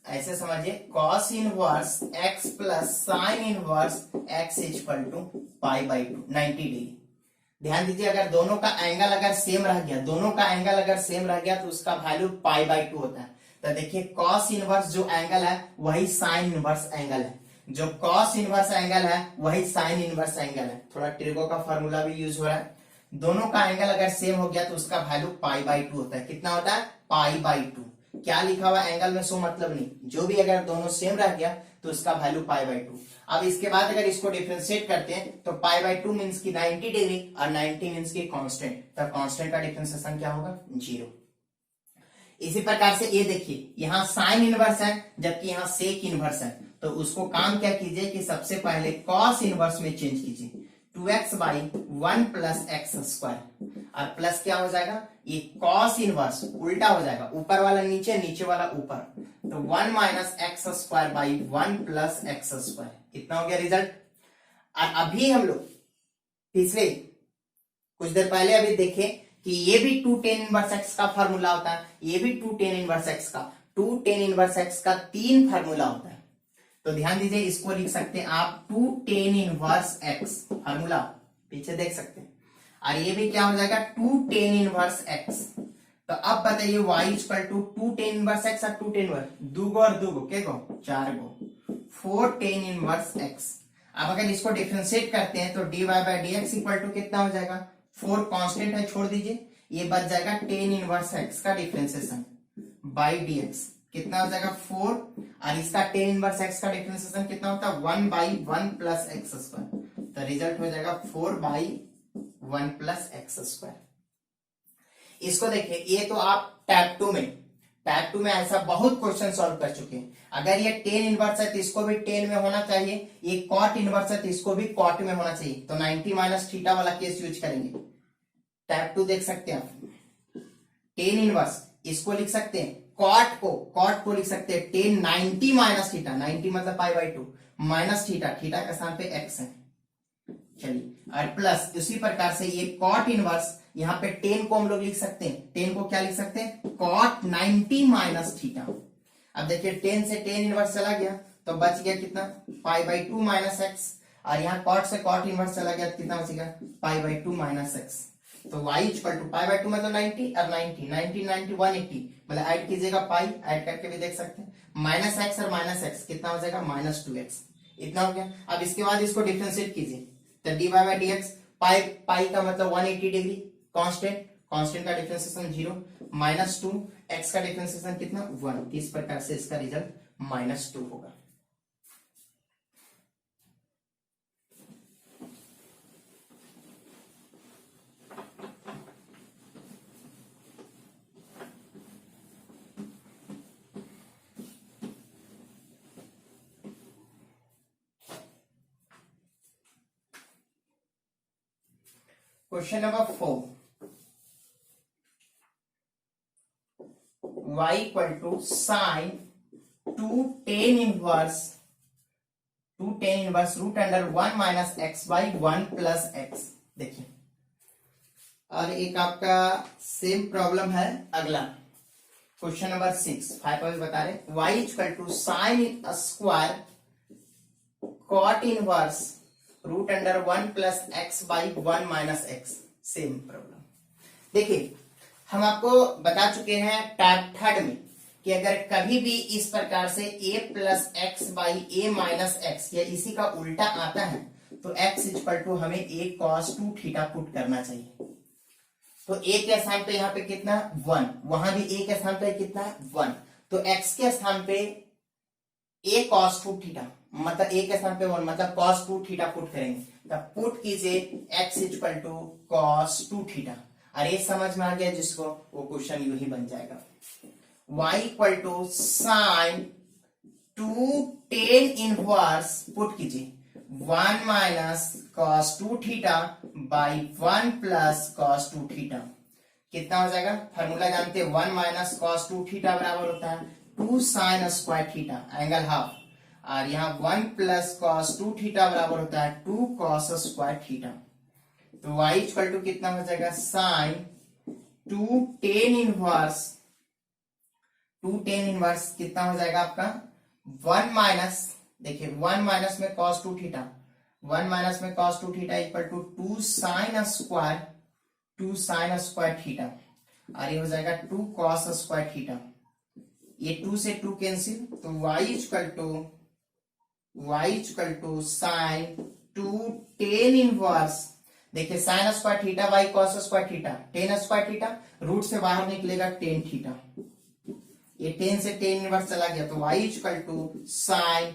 ऐसे समझिए, cos inverse x plus sine inverse x equal to pi by 2, 90 degree. ध्यान दीजिए, अगर दोनों का एंगल अगर सेम रह गया, दोनों का एंगल अगर सेम रह गया तो उसका वैल्यू पाई बाई 2 होता है। तो देखिए कॉस इनवर्स जो एंगल है वही साइन इनवर्स एंगल है, जो कॉस इनवर्स एंगल है वही साइन इनवर्स एंगल है। थोड़ा ट्रिगो का फार्मूला भी यूज हो रहा है। दोनों का एंगल अगर सेम हो गया तो उसका वैल्यू पाई बाई 2 होता है। कितना होता है, पाई बाई 2। क्या लिखा हुआ एंगल में सो मतलब नहीं, जो भी अगर दोनों सेम रह गया तो उसका वैल्यू पाई बाई 2। अब इसके बाद अगर इसको डिफरेंशिएट करते हैं तो पाई बाई 2 मीन्स की 90 डिग्री और 90 मीन्स की कांस्टेंट, तो कांस्टेंट का डिफरेंशिएशन क्या होगा, 0। इसी प्रकार से ये देखिए, यहाँ साइन इनवर्स है जबकि यहाँ सेक इनवर्स है, तो उसको काम क्या कीजिए कि सबसे पहले कॉस इनवर्स में चेंज कीजिए, 2x by 1 plus x square. और प्लस क्या हो जाएगा, ये कॉस इनवर्स उल्टा हो जाएगा, ऊपर वाला नीचे, नीचे वाला ऊपर, तो 1 minus x square by 1 plus x square. कितना हो गया रिजल्ट। और अभी हम लोग तीसरे कुछ देर पहले अभी देखे कि ये भी 2 tan इनवर्स x का फार्मूला होता है, ये भी 2 tan इनवर्स x का, 2 tan इनवर्स x का 3 फार्मूला होता है। तो ध्यान दीजिए, इसको लिख सकते हैं आप 2 tan इनवर्स x, फार्मूला पीछे देख सकते हैं। और ये भी क्या हो जाएगा, 2 tan इनवर्स x। तो अब बताइए y equal to 2 tan inverse x और 2 tan इनवर्स, 2 गो और 2 गो क्या गो, 4 गो, 4 tan इनवर्स x। अब अगर इसको डिफरेंशिएट करते हैं तो dy by dx equal to कितना हो जाएगा, 4 कांस्टेंट है, छोड़ दीजिए, ये बच जाएगा tan इनवर्स x का डिफरेंशिएशन बाई dx। कितना हो जाएगा 4, और इसका tan इनवर्स x का डिफरेंशिएशन कितना होता है, 1 बाई 1 प्लस एक्स स्क्वायर। तो रिजल्ट हो जाएगा 4 बाई 1 प्लस एक्स स्क्वायर। इसको देखिए, ये तो आप टैब 2 में ऐसा बहुत क्वेश्चन सॉल्व कर चुके हैं। अगर ये tan इनवर्स है तो इसको भी tan में होना चाहिए, ये cot इनवर्स है तो इसको भी cot में होना चाहिए। तो 90 माइनस थीटा वाला केस यूज करेंगे। टैब 2 देख सकते हैं आप, tan इनवर्स इसको लिख सकते हैं कॉट को लिख सकते हैं टेन 90 माइनस थीटा, 90 मतलब पाई बाई 2 माइनस थीटा, थीटा का स्थान पे एक्स है। चलिए और प्लस उसी प्रकार से ये कॉट इनवर्स, यहाँ पे टेन को हम लोग लिख सकते हैं, टेन को क्या लिख सकते हैं कॉट 90 माइनस थीटा। अब देखिए टेन से टेन इनवर्स चला गया तो बच गया कितना पाई बाई 2 माइनस एक्स, और यहाँ कॉट से कॉट इनवर्स चला गया तो कितना बचेगा पाई बाई 2 माइनस एक्स। तो y equal to pi by 2 मतलब 90 और 90 180 मतलब ऐड कीजिएगा पाई, ऐड करके भी देख सकते हैं, माइनस एक्स और माइनस एक्स कितना हो जाएगा माइनस 2x, इतना हो गया। अब इसके बाद इसको डिफरेंशिएट कीजिए तो dy बाई डी एक्स, पाई का मतलब 180 डिग्री कांस्टेंट, कांस्टेंट का डिफरेंशिएशन 0, माइनस 2 x का डिफरेंशिएशन कितना 1, इस प्रकार से इसका रिजल्ट माइनस 2 होगा। Question number 4. Y equal to sine 2 tan inverse root under 1 minus x by 1 plus x। देखिए और एक आपका सेम प्रॉब्लम है अगला क्वेश्चन नंबर 6, 5 अभी बता रहे y equal to sine square cot inverse root under 1 plus x by 1 minus x, same problem. देखिए हम आपको बता चुके हैं टाइप थर्ड में कि अगर कभी भी इस प्रकार से a plus x by A minus x या इसी का उल्टा आता है तो x इक्वल टू हमें a cos 2 थीटा पुट करना चाहिए। तो a के स्थान पे यहाँ पे कितना 1, वहां भी a के स्थान पे कितना 1, तो x के स्थान पे a cos 2 थीटा मतलब a के स्थान पे 1 मतलब cos 2 थीटा पुट करेंगे, तब पुट कीजिए x equal to cos 2 theta, और ये समझ में आ गया जिसको वो क्वेश्चन यूं ही बन जाएगा y equal to sine 2 tan inverse put कीजिए 1 minus cos 2 theta by 1 plus cos 2 theta, कितना हो जाएगा फार्मूला जानते हैं 1 माइनस cos 2 थीटा बराबर होता है 2 sine square theta angle half, और यहाँ 1 प्लस cos 2 थीटा बराबर होता है 2 cos स्क्वायर थीटा। तो y इक्वल टू कितना हो जाएगा साइन 2 tan इनवर्स कितना हो जाएगा आपका 1 माइनस, देखिए 1 माइनस में cos 2 थीटा, 1 माइनस में cos 2 theta equal to 2 sine square theta, और ये हो जाएगा 2 cos स्क्वायर थीटा, ये 2 से 2 कैंसिल, तो y equal to sine 2 tan inverse, देखिए sine square theta by cos square theta, tan square theta root से बाहर निकलेगा tan थीटा, ये tan से tan इनवर्स चला गया तो y इक्वल टू साइन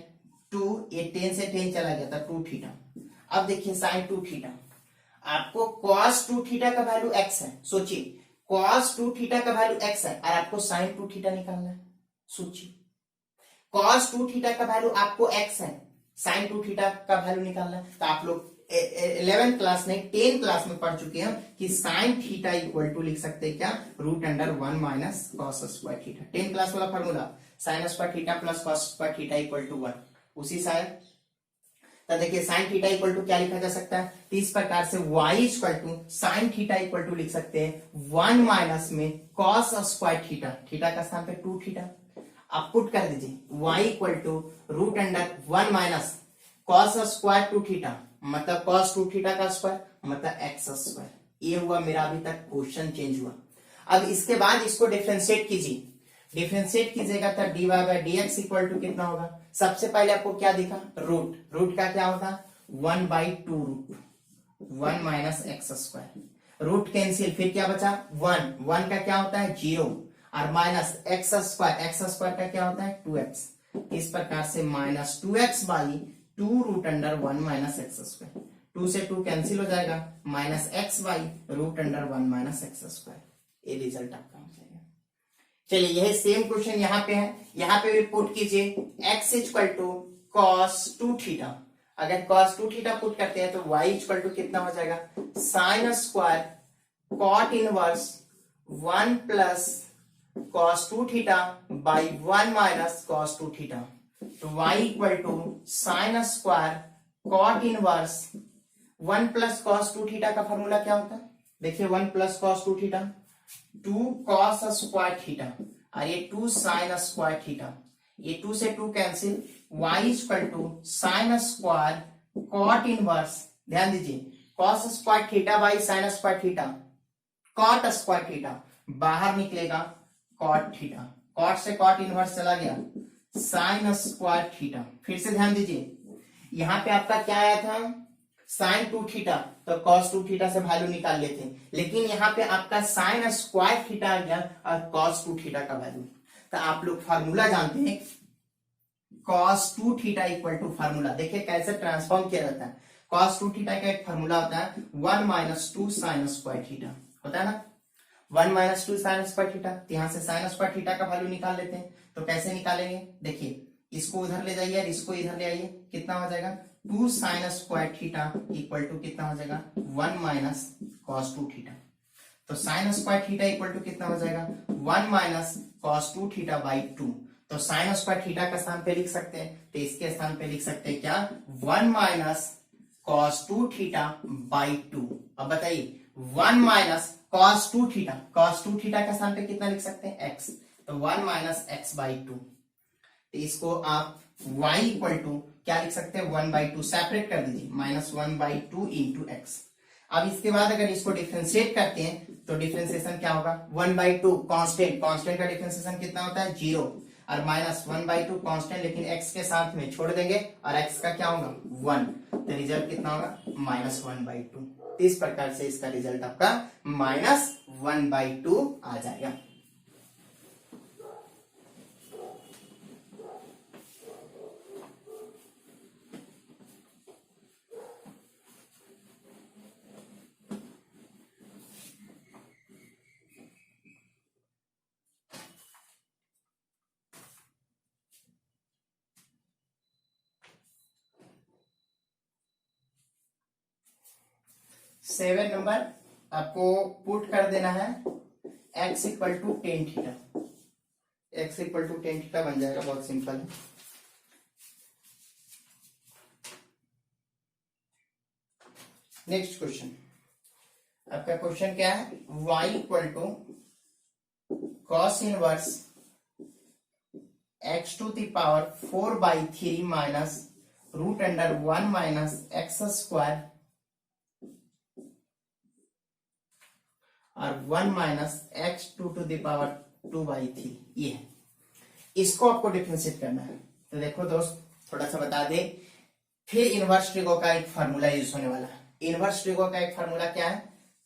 2, ये tan से tan चला गया था 2 थीटा। अब देखिए साइन 2 थीटा, आपको cos 2 थीटा का वैल्यू x है, सोचिए cos 2 थीटा का वैल्यू x है और आपको साइन 2 थीटा निकालना है, सोचिए cos 2 थीटा का वैल्यू आपको x है, साइन 2 थीटा का वैल्यू निकालना है, तो आप लोग 11th क्लास में 10 क्लास में पढ़ चुके हैं कि साइन थीटा इक्वल टू लिख सकते हैं क्या root under 1 minus cos square theta, 10 class वाला formula sine square theta plus cos square theta equal to 1, उसी शायद। तो देखिए साइन थीटा इक्वल टू क्या लिखा जा सकता है, तो इस प्रकार से y equal to sine theta equal to लिख सकते हैं 1 माइनस में cos स्क्वायर थीटा, थीटा का स्थान पे 2 थीटा, आप पुट कर दीजिए y equal to root under 1 minus cos square 2 theta मतलब cos 2 थीटा का स्क्वायर मतलब x स्क्वायर, ये हुआ मेरा अभी तक क्वेश्चन चेंज हुआ। अब इसके बाद इसको डिफरेंशिएट कीजिएगा तो dy by d x equal to कितना होगा, सबसे पहले आपको क्या दिखा रूट का क्या होता है 1 by 2 root 1 minus x square, root cancel, फिर क्या बचा 1 का क्या होता है 0 और माइनस एक्स स्क्वायर का क्या होता है 2x, इस प्रकार से minus 2x by 2 root under 1 minus x square, 2 से 2 कैंसिल हो जाएगा minus x by root under 1 minus x square, ये रिजल्ट आपका हो जाएगा। चलिए यही सेम क्वेश्चन यहाँ पे है, यहाँ पे भी पुट कीजिए x equal to cos 2 theta, अगर cos 2 थीटा पुट करते हैं तो y इक्वल टू कितना हो जाएगा sine square cot inverse 1 plus cos 2 theta by 1 minus cos 2 theta. तो y equal to sine square cot inverse 1 plus cos 2 theta का formula क्या होता है? देखिए 1 plus cos 2 theta 2 cos square theta और ये 2 साइन स्क्वायर थीटा, ये 2 से 2 cancel, y equal to sine square cot inverse, ध्यान दीजिए cos square theta by sine square theta, cot square theta बाहर निकलेगा कॉट थीटा, कॉट से कॉट इनवर्स चला गया साइन स्क्वायर थीटा। फिर से ध्यान दीजिए यहां पे आपका क्या आया था साइन 2 थीटा, तो cos 2 थीटा से वैल्यू निकाल लेते, लेकिन यहाँ पे आपका साइन स्क्वायर थीटा आ गया और cos 2 थीटा का वैल्यू। तो आप लोग फार्मूला जानते हैं cos 2 theta equal to formula, देखिए कैसे ट्रांसफॉर्म किया जाता है। cos 2 थीटा का एक फार्मूला होता है 1 माइनस 2 साइन स्क्वायर थीटा, होता है ना 1 माइनस 2 साइन स्क्वायर थीटा। तो यहाँ से साइन स्क्वायर थीटा का वैल्यू निकाल लेते हैं। तो कैसे निकालेंगे, देखिए इसको उधर ले जाइए और इसको इधर ले आइए, कितना हो जाएगा 2 sine square theta equal to कितना हो जाएगा 1 माइनस cos 2 थीटा। तो sine square theta equal to कितना हो जाएगा 1 माइनस cos 2 थीटा बाई 2। तो साइन स्क्वायर थीटा का स्थान पे लिख सकते हैं, तो इसके स्थान पे लिख सकते हैं क्या 1 माइनस cos 2 थीटा बाई 2। अब बताइए 1 minus cos 2 theta, cos 2 theta का स्थान पे कितना लिख सकते हैं x, तो 1 माइनस x बाई 2। तो इसको आप y इक्वल टू क्या लिख सकते हैं 1 बाई 2, सेपरेट कर दीजिए माइनस 1 बाई 2 इंटू एक्स। अब इसके बाद अगर इसको डिफरेंशिएट करते हैं तो डिफरेंशिएशन क्या होगा 1 बाई 2 कांस्टेंट, कांस्टेंट का डिफरेंशिएशन कितना होता है 0 और माइनस 1 बाई 2 कांस्टेंट, लेकिन x के साथ में छोड़ देंगे और x का क्या होगा 1, तो रिजल्ट कितना होगा माइनस 1 बाई 2। इस प्रकार से इसका रिजल्ट आपका माइनस 1 बाई 2 आ जाएगा। सेवन नंबर आपको पुट कर देना है x equal to tan theta, x equal to tan theta बन जाएगा, बहुत सिंपल है। नेक्स्ट क्वेश्चन, आपका क्वेश्चन क्या है y equal to cos inverse x to the power 4 by 3 minus root under 1 minus x square और 1 minus x to the power 2 by 3, ये है। इसको आपको डिफरेंशिएट करना है। तो देखो दोस्त थोड़ा सा बता दे, फिर इनवर्स ट्रिगो का एक फार्मूला यूज होने वाला है। इनवर्स ट्रिगो का एक फार्मूला क्या है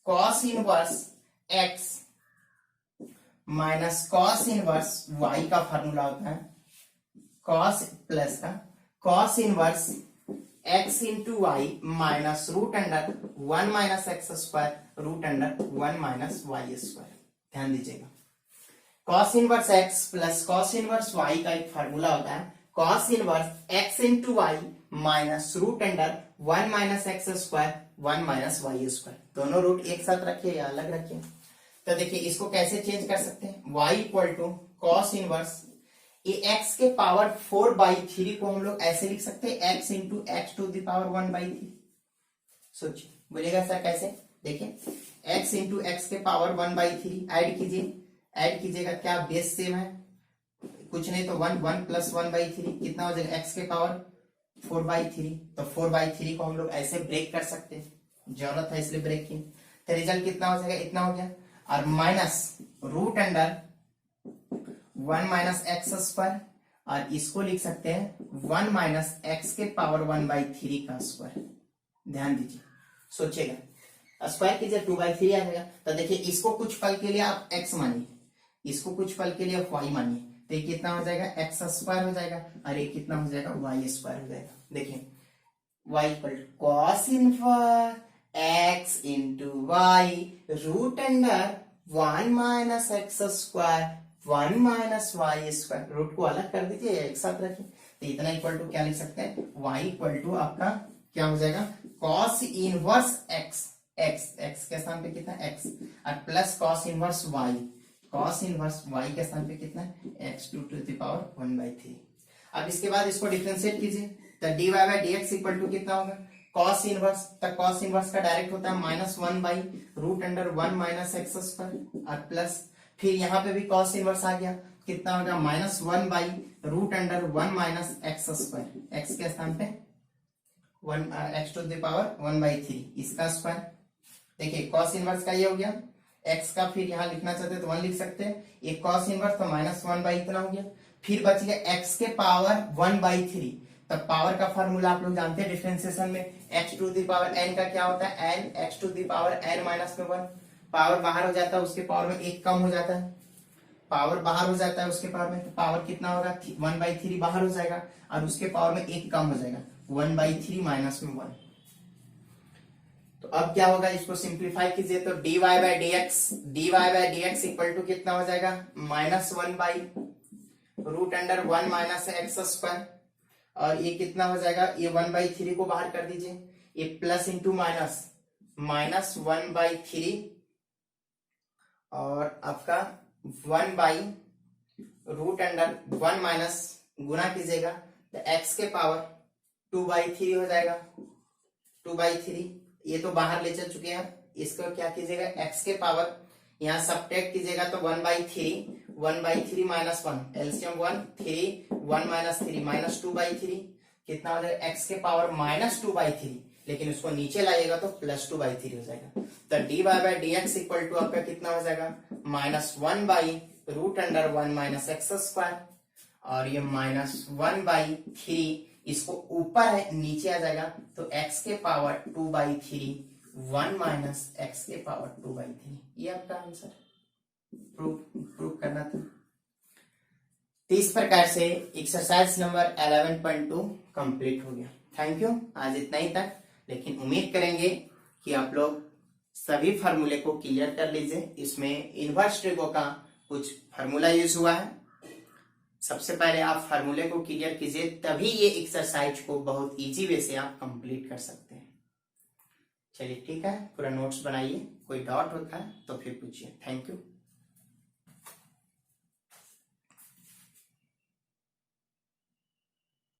cos inverse x minus cos inverse y का फार्मूला होता है कॉस प्लस का cos inverse x into y minus root under 1 minus x square root under 1 minus y square. ध्यान दीजिएगा cos inverse x plus cos inverse y का एक formula होता है cos inverse x into y minus root under 1 minus x square 1 minus y square. दोनों root एक साथ रखिए या अलग रखिए। तो देखिए इसको कैसे चेंज कर सकते हैं y equal to cos inverse ये x के पावर 4 बाई 3 को हम लोग ऐसे लिख सकते हैं x into x to the power 1 by 3। सोचिए बोलिएगा सर कैसे, देखिए x इंटू एक्स के पावर 1 बाई 3 ऐड कीजिए, ऐड कीजिएगा क्या बेस सेम है कुछ नहीं तो 1 प्लस 1 बाई 3 कितना हो जाएगा x के पावर 4 बाई 3। तो 4 बाई 3 को हम लोग ऐसे ब्रेक कर सकते हैं, जरूरत है इसलिए ब्रेक की। तो रिजल्ट कितना हो जाएगा इतना हो गया और minus root under 1 minus x square और इसको लिख सकते हैं 1 माइनस एक्स के पावर 1 बाई 3 का स्क्वायर। ध्यान दीजिए सोचिएगा स्क्वायर कीजिए 2 बाई 3 आ जाएगा। तो देखिए इसको कुछ पल के लिए आप x मानिए, इसको कुछ पल के लिए आप y मानिए, तो ये कितना हो जाएगा एक्स स्क्वायर हो जाएगा और ये कितना हो जाएगा वाई स्क्वायर हो जाएगा। देखिए y equal to cos inverse x into y root under 1 minus x square 1 minus y square. Root को अलग कर दीजिए एक साथ रखिए, तो इतना इक्वल टू क्या लिख सकते हैं y इक्वल टू आपका क्या हो जाएगा कॉस इनवर्स x, x के स्थान पे कितना x और plus cos inverse y cos inverse y के स्थान पे कितना है x टू द पावर 1/3। अब इसके बाद इसको डिफरेंशिएट कीजिए, तो dy by dx equal to कितना होगा कॉस इनवर्स, तो कॉस इनवर्स का डायरेक्ट होता है -1/√1 माइनस एक्स स्क्वायर और प्लस फिर यहाँ पे भी कॉस इनवर्स आ गया, कितना होगा -1/√1 माइनस एक्स स्क्वायर, एक्स के स्थान पे x टू द पावर 1/3 इसका स्क्वायर। देखिए कॉस इनवर्स का ये हो गया, x का फिर यहाँ लिखना चाहते हैं तो 1 लिख सकते हैं, ये कॉस इनवर्स तो -1 इतना हो गया, फिर बच गया x के पावर 1/3। तब पावर का फार्मूला आप लोग जानते हैं डिफरेंशिएशन में, x to the power n का क्या होता है n, x to the power n minus में 1, पावर बाहर हो जाता है उसके पावर में 1 कम हो जाता है, पावर बाहर हो जाता है उसके पावर में, तो पावर कितना होगा 1/3 बाहर हो जाएगा और उसके पावर में 1 कम हो जाएगा 1/3 माइनस में 1। तो अब क्या होगा, इसको सिंप्लीफाई कीजिए तो dy by dx equal to कितना हो जाएगा -1/√1 माइनस एक्स स्क्वायर, और ये कितना हो जाएगा, ये 1/3 को बाहर कर दीजिए, ये प्लस इंटू माइनस -1/3 और आपका 1/√1 माइनस गुना कीजिएगा तो x के पावर 2/3 हो जाएगा 2/3, ये तो बाहर ले चल चुके हैं, इसको क्या कीजिएगा x के पावर यहाँ सब्ट्रैक्ट कीजिएगा तो 1/3 माइनस 1 एलसीएम 1 3 1 माइनस 3 माइनस 2/3 कितना हो जाएगा x के पावर -2/3, लेकिन उसको नीचे लाइएगा तो +2/3 हो जाएगा। तो dy by dx equal to आपका कितना हो जाएगा -1/√1 माइनस एक्स स्क्वायर, और ये -1/3 इसको ऊपर है नीचे आ जाएगा तो x के पावर 2/3 1 माइनस एक्स के पावर 2/3, ये आपका आंसर प्रूव करना था। तो इस प्रकार से एक्सरसाइज नंबर 11.2 कंप्लीट हो गया। थैंक यू, आज इतना ही तक, लेकिन उम्मीद करेंगे कि आप लोग सभी फार्मूले को क्लियर कर लीजिए। इसमें इनवर्स ट्रिगो का कुछ फार्मूला यूज हुआ है, सबसे पहले आप फार्मूले को क्लियर कीजिए, तभी ये एक्सरसाइज को बहुत इजी वे से आप कंप्लीट कर सकते हैं। चलिए ठीक है, पूरा नोट्स बनाइए, कोई डाउट होता है तो फिर पूछिए। Thank you.